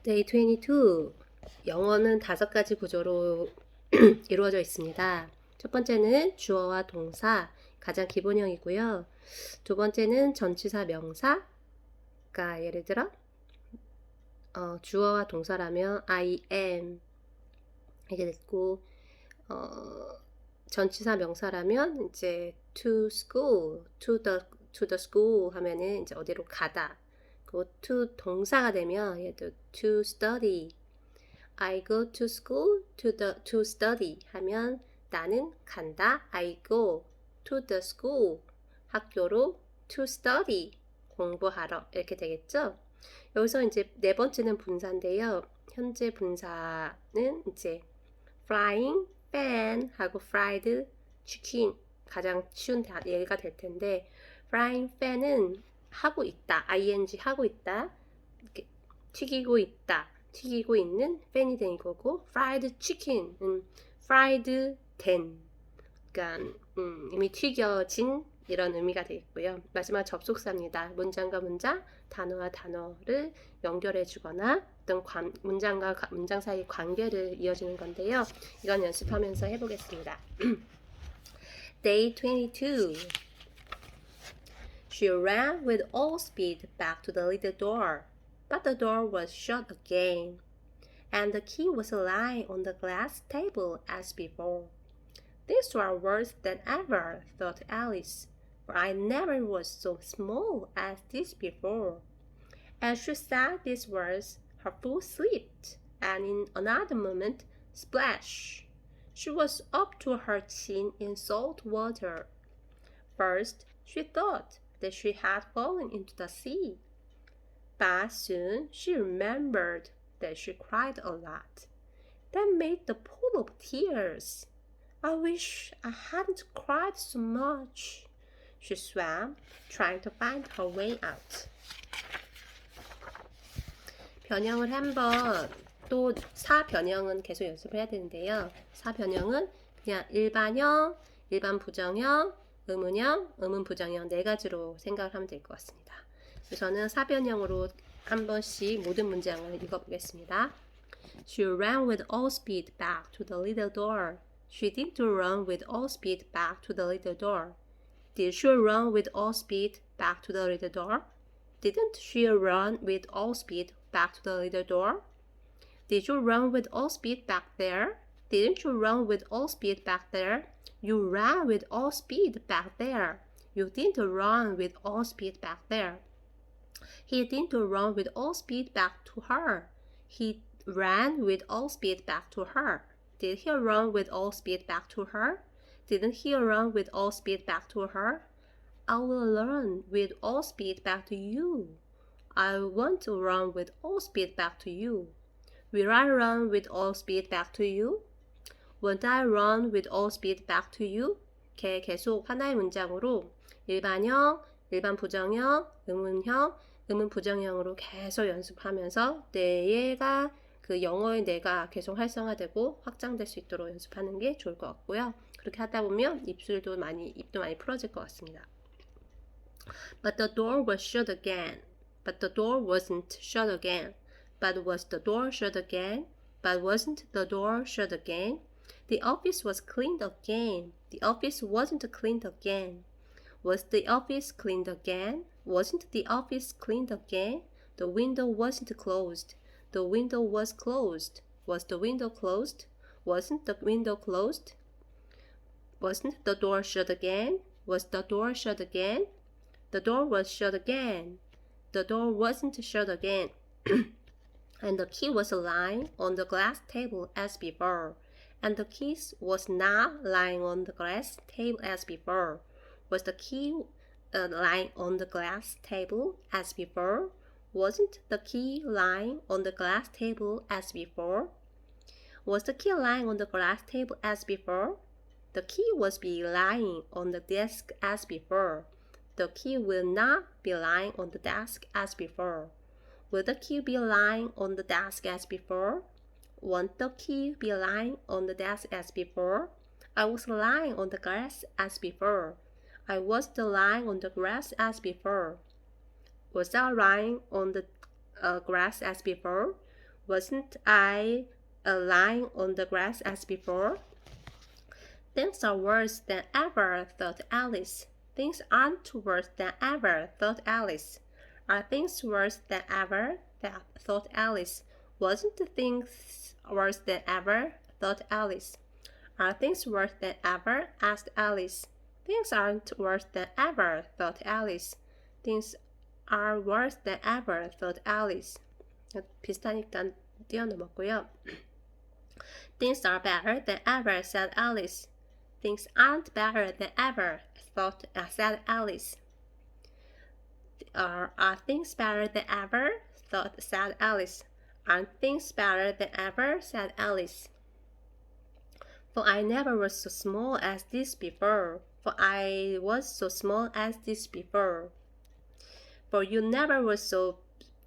Day 22. 영어는 5가지 구조로 이루어져 있습니다. 첫 번째는 주어와 동사, 가장 기본형이고요. 두 번째는 전치사 명사, 그러니까 예를 들어 주어와 동사라면 I am 이게 됐고 전치사 명사라면 이제 to school, to the school 하면은 이제 어디로 가다. 그리고 to 동사가 되면 예를 들어 to study, I go to school to study 하면 나는 간다. I go to the school 학교로 to study 공부하러 이렇게 되겠죠. 여기서 이제 네 번째는 분사인데요. 현재 분사는 이제 frying pan 하고 fried chicken 가장 쉬운 예가 될 텐데 frying pan은 하고 있다. ing 하고 있다. 이렇게 튀기고 있다. 튀기고 있는 팬이 된 거고 fried chicken은 fried 된 그러니까 이미 튀겨진 이런 의미가 되겠고요. 마지막 접속사입니다. 문장과 문장, 단어와 단어를 연결해 주거나 어떤 문장과 문장 사이 관계를 이어주는 건데요. 이건 연습하면서 해보겠습니다. Day 22. She ran with all speed back to the little door, but the door was shut again, and the key was lying on the glass table as before. These were worse than ever, thought Alice, for I never was so small as this before. As she said these words, her foot slipped, and in another moment, splash! She was up to her chin in salt water. First, she thought that she had fallen into the sea, but soon she remembered that she cried a lot. That made the pool of tears. I wish I hadn't cried so much. She swam, trying to find her way out. 변형을 한번 또 사변형은 계속 연습을 해야 되는데요. 사변형은 그냥 일반형, 일반 부정형, 의문형, 의문 부정형 네 가지로 생각을 하면 될 것 같습니다. 우선은 사변형으로 한 번씩 모든 문장을 읽어보겠습니다. She ran with all speed back to the little door. She didn't run with all speed back to the little door. Did she run with all speed back to the little door? Didn't she run with all speed back to the little door? Did you run with all speed back there? Didn't you run with all speed back there? You ran with all speed back there. You didn't run with all speed back there. He didn't run with all speed back to her. He ran with all speed back to her. Did he run with all speed back to her? Didn't he run with all speed back to her? I will run with all speed back to you. I want to run with all speed back to you. Will I run with all speed back to you? Won't I run with all speed back to you? 이렇게 계속 하나의 문장으로 일반형, 일반 부정형, 의문형, 의문 부정형으로 계속 연습하면서 뇌가 그 영어의 뇌가 계속 활성화되고 확장될 수 있도록 연습하는 게 좋을 것 같고요. 그렇게 하다 보면 입도 많이 풀어질 것 같습니다. But the door was shut again. But the door wasn't shut again. But was the door shut again? But wasn't the door shut again? The office was cleaned again. The office wasn't cleaned again. Was the office cleaned again? Wasn't the office cleaned again? The window wasn't closed. The window was closed. Was the window closed? Wasn't the window closed? Wasn't the door shut again? Was the door shut again? The door was shut again. The door wasn't shut again. And the key was lying on the glass table as before. And the key was not lying on the glass table as before. Was the key lying on the glass table as before? Wasn't the key lying on the glass table as before? Was the key lying on the glass table as before? The key was be lying on the desk as before. The key will not be lying on the desk as before. Will the key be lying on the desk as before? Won't the key be lying on the desk as before? I was lying on the grass as before. I wasn't lying on the grass as before. Was I lying on the grass as before? Wasn't I lying on the grass as before? Things are worse than ever, thought Alice. Things aren't worse than ever, thought Alice. Are things worse than ever? Thought Alice. Wasn't things worse than ever? Thought Alice. Are things worse than ever? Asked Alice. Things aren't worse than ever, thought Alice. Things are worse than ever, thought Alice. 비슷하니까 뛰어넘었고요. Things are better than ever, said Alice. Things aren't better than ever, said Alice. Are things better than ever? said Alice. Aren't things better than ever? Said Alice. For I never was so small as this before. For I was so small as this before. For you never were so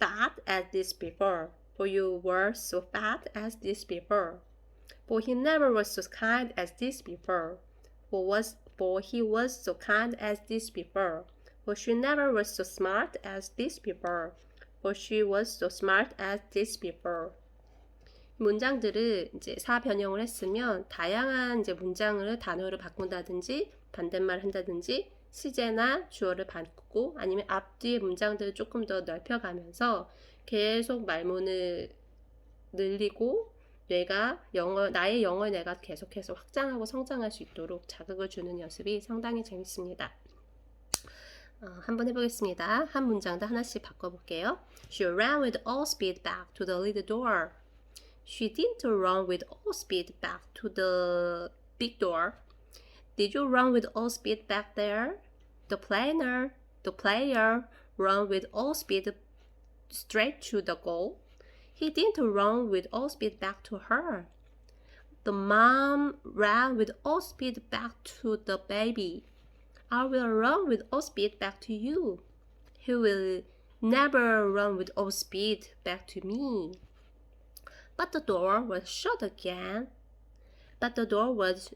fat as this before. For you were so fat as this before. For he never was so kind as this before. For he was so kind as this before. For she never was so smart as this before. For she was so smart as this before. 문장들을 이제 사변형을 했으면 다양한 이제 문장을 단어를 바꾼다든지 반대말 한다든지 시제나 주어를 바꾸고 아니면 앞뒤의 문장들을 조금 더 넓혀가면서 계속 말문을 늘리고 나의 영어를 내가 계속해서 확장하고 성장할 수 있도록 자극을 주는 연습이 상당히 재밌습니다. 한번 해보겠습니다. 한 문장도 하나씩 바꿔볼게요. She ran with all speed back to the little door. She didn't run with all speed back to the big door. Did you run with all speed back there? The player ran with all speed straight to the goal. He didn't run with all speed back to her. The mom ran with all speed back to the baby. I will run with all speed back to you. He will never run with all speed back to me. But the door was shut again. But the door was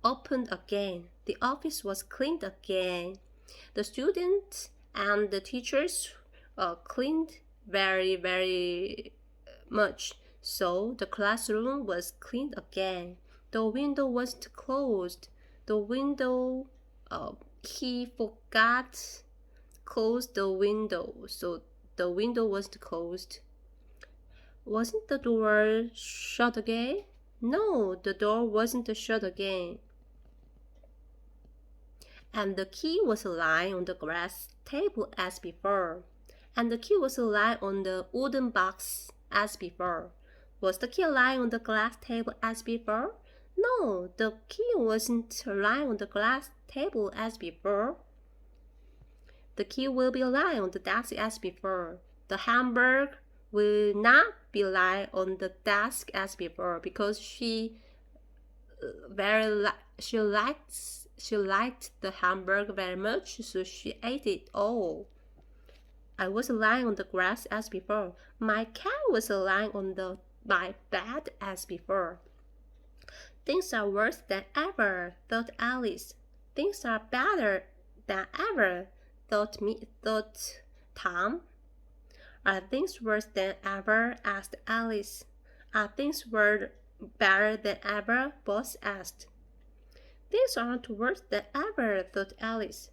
opened again. The office was cleaned again. The students and the teachers cleaned very, very much. So the classroom was cleaned again. The window wasn't closed. The window, he forgot close the window. So the window wasn't closed. Wasn't the door shut again? No, the door wasn't shut again. And the key was lying on the glass table as before. And the key was lying on the wooden box as before. Was the key lying on the glass table as before? No, the key wasn't lying on the glass table as before. The key will be lying on the desk as before. The hamburger will not be lying on the desk as before because she liked the hamburger very much, so she ate it all. I was lying on the grass as before. My cat was lying on my bed as before. Things are worse than ever, thought Alice. Things are better than ever, thought Tom. Are things worse than ever? Asked Alice. Are things better than ever? Boss asked. Things aren't worse than ever, thought Alice.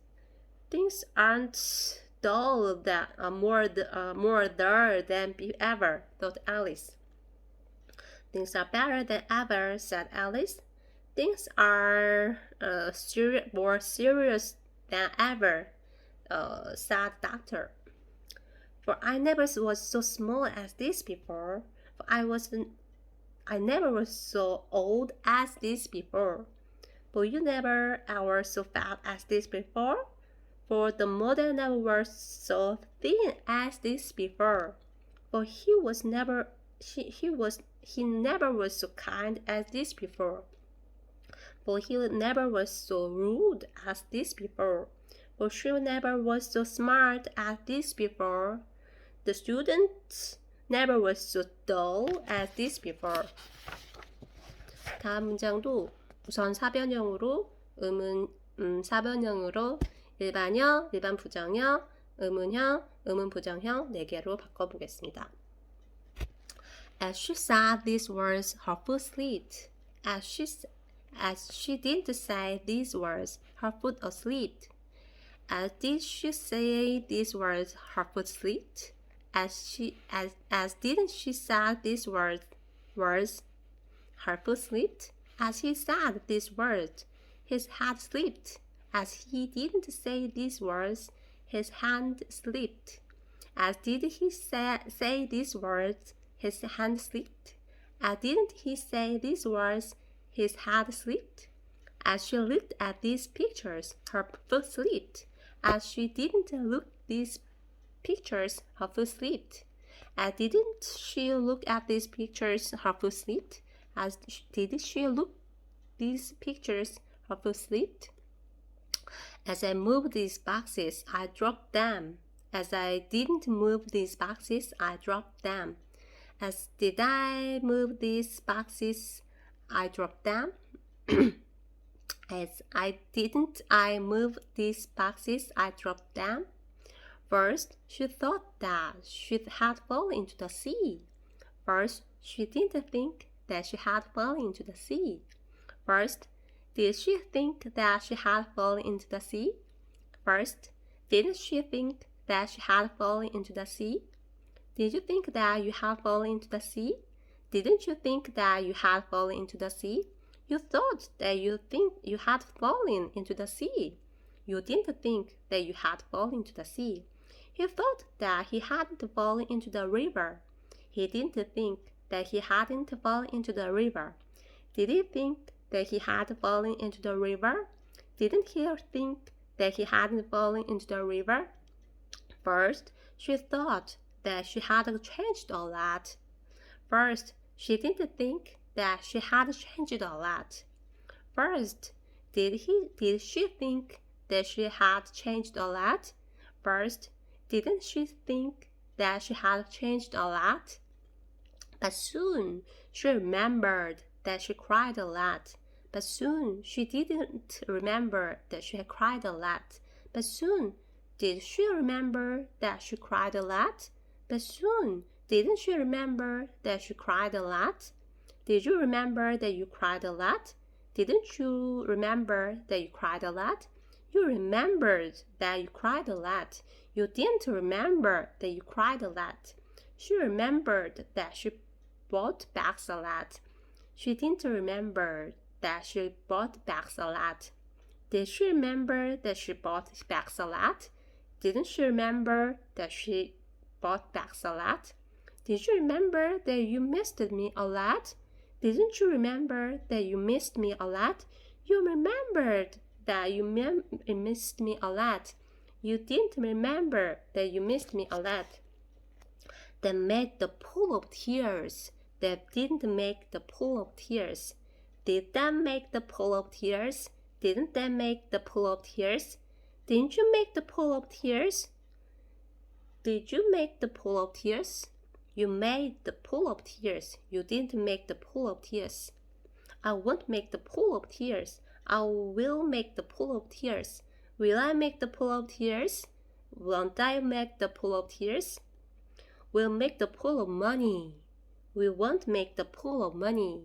Things aren't dull more dull than ever, thought Alice. Things are better than ever, said Alice. Things are more serious than ever, said the doctor. For I never was so small as this before. For I never was so old as this before. For you never were so fat as this before. For the mother never was so thin as this before. For he never was so kind as this before. For he never was so rude as this before. For she never was so smart as this before. The students never was so dull as this before. 다음 문장도 우선 사변형으로 사변형으로 일반형, 일반 부정형, 의문형, 의문 부정형 4개로 바꿔보겠습니다. As she said these words, her foot slipped. As she didn't say these words, her foot slipped. As did she say these words, her foot slipped. As didn't she say these words, her foot slipped. As he said these words, his hand slipped. As he didn't say these words, his hand slipped. As did he say these words, his hand slipped. As didn't he say these words, his hand slipped. As she looked at these pictures, her foot slipped. As she didn't look these pictures, her foot slipped. As didn't she look at these pictures, her foot slipped. As did she look these pictures, her foot slipped. As I moved these boxes, I dropped them. As I didn't move these boxes, I dropped them. As did I move these boxes, I dropped them. As I didn't I move these boxes, I dropped them. First, she thought that she had fallen into the sea. First, she didn't think that she had fallen into the sea. First, did she think that she had fallen into the sea? First, didn't she think that she had fallen into the sea? Did you think that you had fallen into the sea? Didn't you think that you had fallen into the sea? You thought that you had fallen into the sea. You didn't think that you had fallen into the sea. He thought that he hadn't fallen into the river. He didn't think that he hadn't fallen into the river. Did he think that he had fallen into the river? Didn't he think that he hadn't fallen into the river? First, she thought that she had changed a lot. First, she didn't think that she had changed a lot. First, did she think that she had changed a lot? First, didn't she think that she had changed a lot? But soon she remembered that she cried a lot. But soon she didn't remember that she had cried a lot. But soon did she remember that she cried a lot? But soon didn't she remember that she cried a lot? Did you remember that you cried a lot? Didn't you remember that you cried a lot? You remembered that you cried a lot. You didn't remember that you cried a lot. She remembered that she bought bags a lot. She didn't remember that she bought bags a lot. Did she remember that she bought bags a lot? Didn't she remember that she bought bags a lot? Did you remember that you missed me a lot? Didn't you remember that you missed me a lot? You remembered that you missed me a lot. You didn't remember that you missed me a lot. That made the pool of tears. That didn't make the pool of tears. Did that make the pool of tears? Didn't that make the pool of tears? Didn't you make the pool of tears? Did you make the pool of tears? You made the pool of tears. You didn't make the pool of tears. I won't make the pool of tears. I will make the pool of tears. Will I make the pool of tears? Won't I make the pool of tears? We'll make the pool of money. We won't make the pool of money.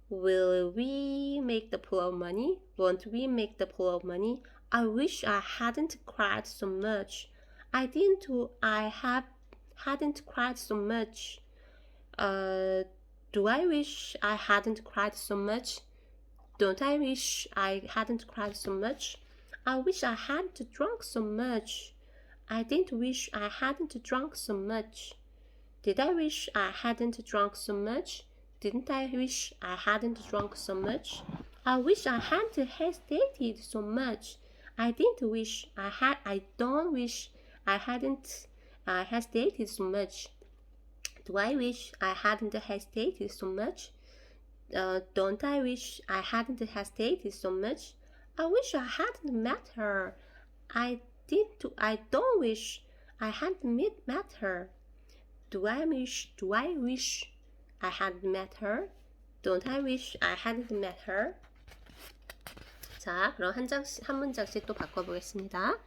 Will we make the pool of money? Won't we make the pool of money? I wish I hadn't cried so much. hadn't cried so much. Do I wish I hadn't cried so much? Don't I wish I hadn't cried so much? I wish I hadn't drunk so much. I didn't wish I hadn't drunk so much. Did I wish I hadn't drunk so much? Didn't I wish I hadn't drunk so much? I wish I hadn't hesitated so much. I didn't wish I had. I don't wish I hadn't hesitated so much. Do I wish I hadn't hesitated so much? Don't I wish I hadn't hesitated so much? I wish I hadn't met her. I don't wish I hadn't met her. Do I wish I hadn't met her? Don't I wish I hadn't met her? 자, 그럼 한 문장씩 또 바꿔보겠습니다.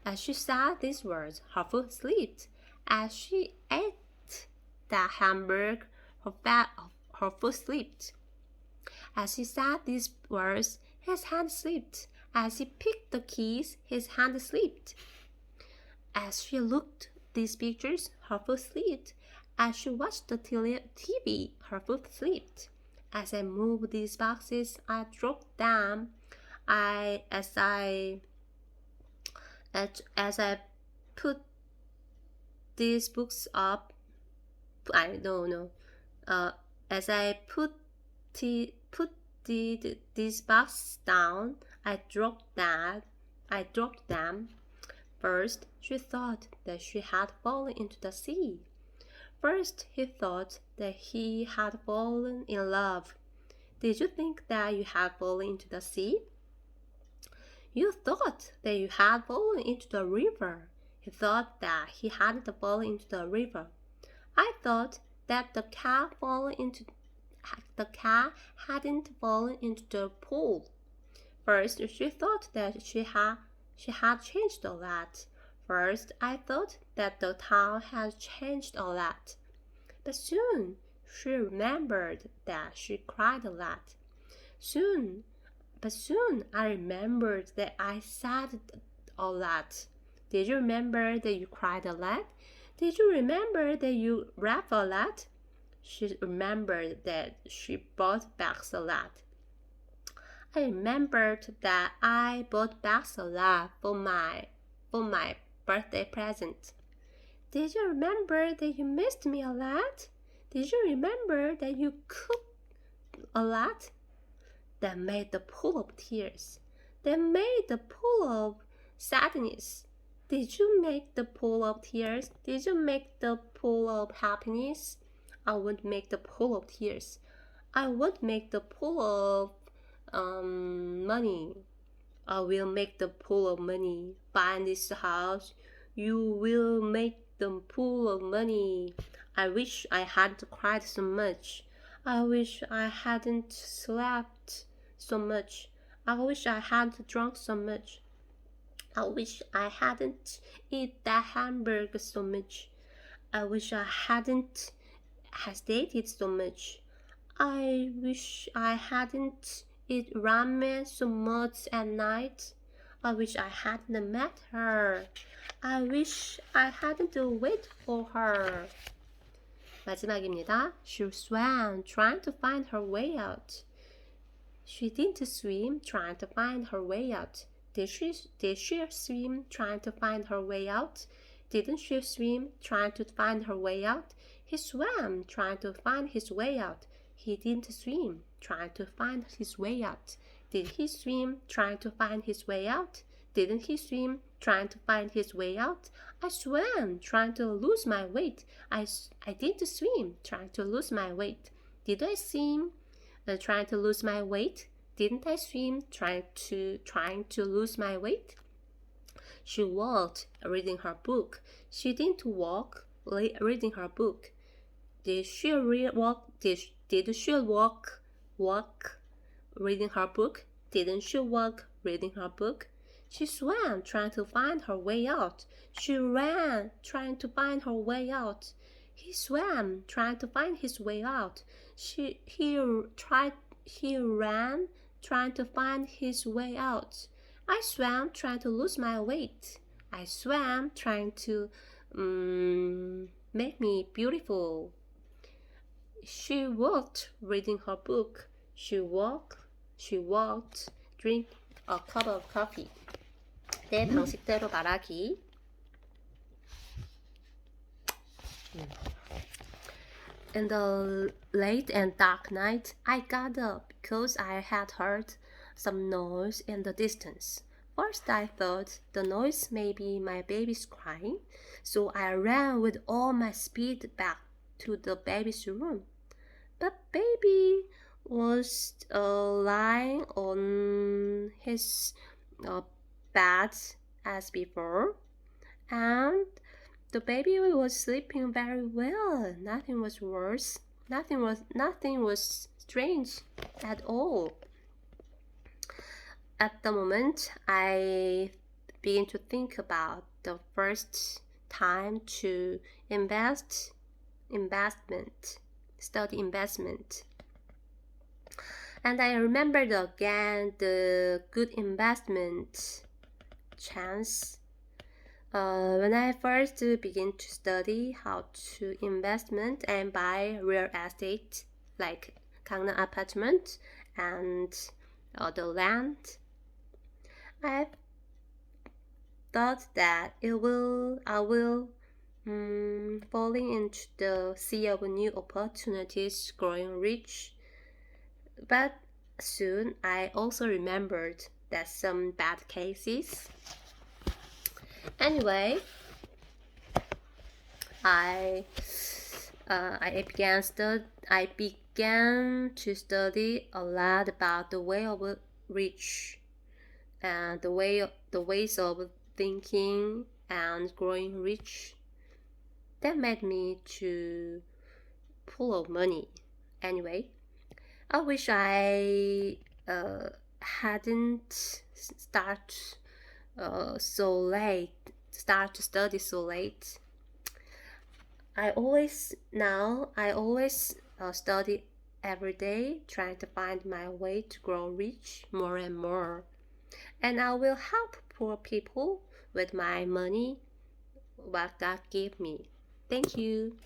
As she said these words, her foot slipped. As she ate the hamburger, her foot slipped. As he said these words, his hand slipped. As he picked the keys, his hand slipped. As she looked at these pictures, her foot slipped. As she watched the TV, her foot slipped. As I moved these boxes, I dropped them. As I put these books up, as I put these boxes down, I dropped them. First, she thought that she had fallen into the sea. First, he thought that he had fallen in love. Did you think that you had fallen into the sea? You thought that you had fallen into the river. He thought that he hadn't fallen into the river. I thought that the cat hadn't fallen into the pool. First, she thought that she had changed a lot. First, I thought that the town had changed a lot. But soon, she remembered that she cried a lot. But soon, I remembered that I said a lot. Did you remember that you cried a lot? Did you remember that you laughed a lot? She remembered that she bought bags a lot. I remembered that I bought bags a lot for my birthday present. Did you remember that you missed me a lot? Did you remember that you cooked a lot? That made the pool of tears. That made the pool of sadness. Did you make the pool of tears? Did you make the pool of happiness? I won't make the pool of tears. I won't make the pool of money. I will make the pool of money. Buy this house. You will make the pool of money. I wish I hadn't cried so much. I wish I hadn't slept so much. I wish I hadn't drunk so much. I wish I hadn't eaten that hamburger so much. I wish I hadn't hesitated so much. I wish I hadn't eaten ramen so much at night. I wish I hadn't met her. I wish I hadn't waited for her. 마지막입니다. She swam, trying to find her way out. She didn't swim, trying to find her way out. Did she swim, trying to find her way out? Didn't she swim, trying to find her way out? He swam, trying to find his way out. He didn't swim, trying to find his way out. Did he swim, trying to find his way out? Didn't he swim, trying to find his way out? I swam, trying to lose my weight. I didn't swim, trying to lose my weight. Did I swim, trying to lose my weight? Didn't I swim, trying to lose my weight? She walked, reading her book. She didn't walk, reading her book. Did she walk? Did she walk, reading her book? Didn't she walk, reading her book? She swam, trying to find her way out. She ran, trying to find her way out. He swam, trying to find his way out. He ran, trying to find his way out. I swam, trying to lose my weight. I swam, trying to make me beautiful. She walked, reading her book. She walked, drink a cup of coffee. 내 방식대로 말하기. In the late and dark night, I got up because I had heard some noise in the distance. First, I thought the noise may be my baby's crying, so I ran with all my speed back to the baby's room. But baby was lying on his bed as before, and the baby was sleeping very well. Nothing was worse. Nothing was strange at all. At the moment, I began to think about the first time to investment. study investment. And I remembered again the good investment chance. When I first began to study how to investment and buy real estate like Gangnam apartment and the land, I thought that I will falling into the sea of new opportunities, growing rich. But soon I also remembered that some bad cases. Anyway, I began to study a lot about the way of rich and the ways of thinking and growing rich. That made me to full of money. Anyway, I wish I hadn't start to study so late. I always study every day, trying to find my way to grow rich more and more. And I will help poor people with my money, what God gave me. Thank you.